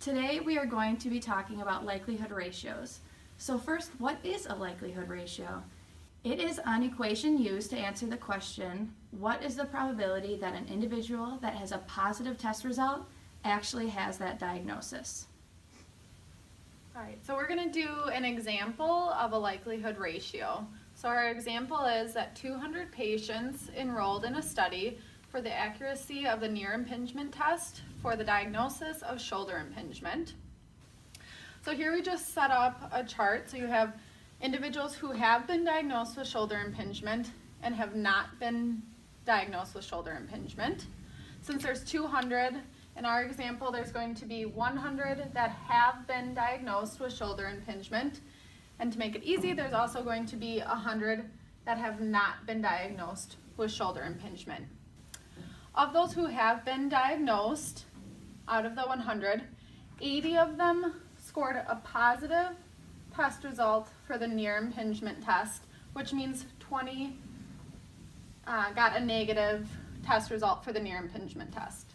Today we are going to be talking about likelihood ratios. So first, what is a likelihood ratio? It is an equation used to answer the question, what is the probability that an individual that has a positive test result actually has that diagnosis? All right, so we're going to do an example of a likelihood ratio. So our example is that 200 patients enrolled in a study for the accuracy of the near impingement test for the diagnosis of shoulder impingement. So here we just set up a chart. So you have individuals who have been diagnosed with shoulder impingement and have not been diagnosed with shoulder impingement. Since there's 200, in our example, there's going to be 100 that have been diagnosed with shoulder impingement. And to make it easy, there's also going to be 100 that have not been diagnosed with shoulder impingement. Of those who have been diagnosed, out of the 100, 80 of them scored a positive test result for the near impingement test, which means 20 got a negative test result for the near impingement test.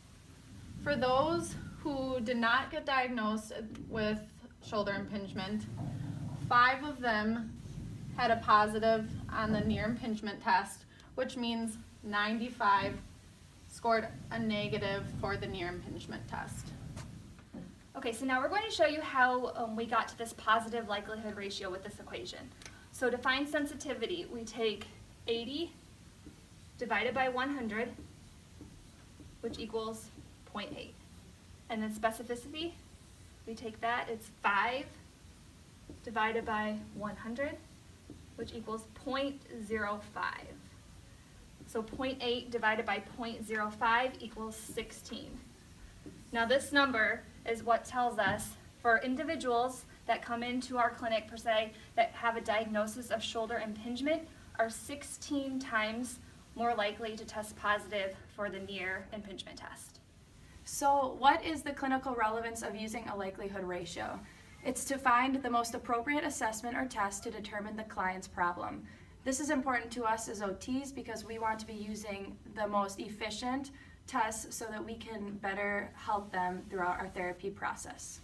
For those who did not get diagnosed with shoulder impingement, 5 of them had a positive on the near impingement test, which means 95 scored a negative for the near impingement test. Okay, so now we're going to show you how we got to this positive likelihood ratio with this equation. So to find sensitivity, we take 80 divided by 100, which equals 0.8. And then specificity, we take that, it's 5 divided by 100, which equals 0.05. So 0.8 divided by 0.05 equals 16. Now this number is what tells us for individuals that come into our clinic per se that have a diagnosis of shoulder impingement are 16 times more likely to test positive for the near impingement test. So what is the clinical relevance of using a likelihood ratio? It's to find the most appropriate assessment or test to determine the client's problem. This is important to us as OTs because we want to be using the most efficient tests so that we can better help them throughout our therapy process.